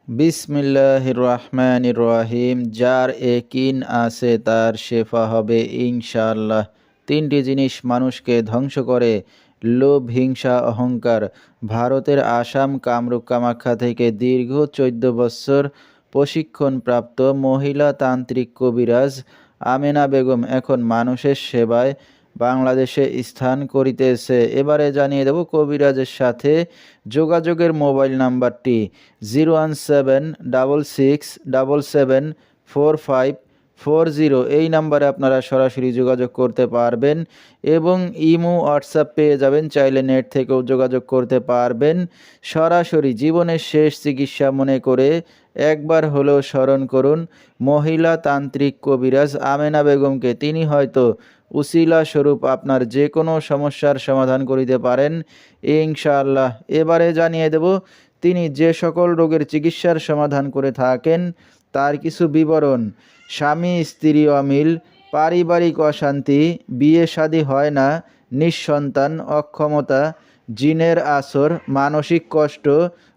বিসমিল্লাহির রহমানির রহিম। যার একিন আছে তার শেফা হবে ইনশাআল্লাহ। তিনটি জিনিস মানুষকে ধ্বংস করে: লোভ, হিংসা, অহংকার। ভারতের আসাম কামরূপ কামাখ্যা থেকে দীর্ঘ 14 বছর প্রশিক্ষণপ্রাপ্ত মহিলা তান্ত্রিক কবিরাজ আমেনা বেগম এখন মানুষের সেবায় বাংলাদেশে স্থান করিতেছে। এবারে জানিয়ে দেব কবিরাজের সাথে যোগাযোগের মোবাইল নাম্বারটি 01766774540। এই নাম্বারে আপনারা সরাসরি যোগাযোগ করতে পারবেন এবং ইমো হোয়াটসঅ্যাপ পেয়ে যাবেন। চাইলে নেট থেকেও যোগাযোগ করতে পারবেন। সরাসরি জীবনের শেষ চিকিৎসা মনে করে একবার হলেও স্মরণ করুন মহিলা তান্ত্রিক কবিরাজ আমেনা বেগমকে। তিনি হয়তো উসিলা স্বরূপ আপনার যে কোনো সমস্যার সমাধান করিতে পারেন ইনশাআল্লাহ। এবারে জানিয়ে দেব তিনি যে সকল রোগের চিকিৎসার সমাধান করে থাকেন তার কিছু বিবরণ: স্বামী স্ত্রী অমিল, পারিবারিক অশান্তি, বিয়ে শাদী হয় না, নিঃসন্তান, অক্ষমতা, জিনের আসর, মানসিক কষ্ট,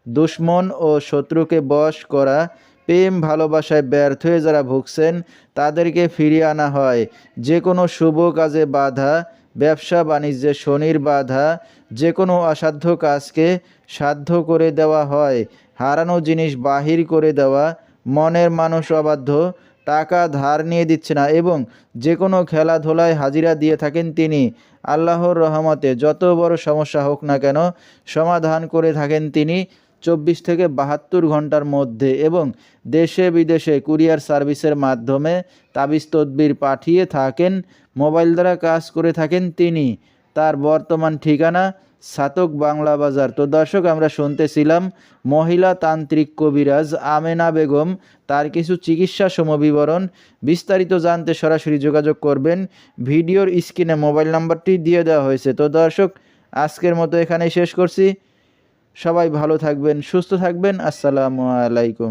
দুশ্মন ও শত্রুকে বশ করা, প্রেম ভালোবাসায় ব্যর্থ হয়ে যারা ভুগছেন তাদেরকে ফিরিয়ে আনা হয়, যে কোনো শুভ কাজে বাধা, ব্যবসা বাণিজ্যে শনির বাধা, যে কোনো অসাধ্য কাজকে সাধ্য করে দেওয়া হয়, হারানো জিনিস বাহির করে দেওয়া, মনের মানুষ অবাধ্য, টাকা ধার নিয়ে দিচ্ছে না এবং যে কোনো খেলাধুলায় হাজিরা দিয়ে থাকেন তিনি। আল্লাহর রহমতে যত বড় সমস্যা হোক না কেন সমাধান করে থাকেন তিনি 24 থেকে 72 ঘন্টার মধ্যে এবং দেশে বিদেশে কুরিয়ার সার্ভিসের মাধ্যমে তাবিজ তদবির পাঠিয়ে থাকেন। মোবাইল দ্বারা কাজ করে থাকেন তিনি। তার বর্তমান ঠিকানা ছাতক বাংলা বাজার। তো দর্শক, আমরা শুনতেছিলাম মহিলা তান্ত্রিক কবিরাজ আমেনা বেগম, তার কিছু চিকিৎসা সমবিবরণ। বিস্তারিত জানতে সরাসরি যোগাযোগ করবেন। ভিডিওর স্ক্রিনে মোবাইল নাম্বারটি দিয়ে দেওয়া হয়েছে। তো দর্শক, আজকের মতো এখানেই শেষ করছি। সবাই ভালো থাকবেন, সুস্থ থাকবেন। আসসালামু আলাইকুম।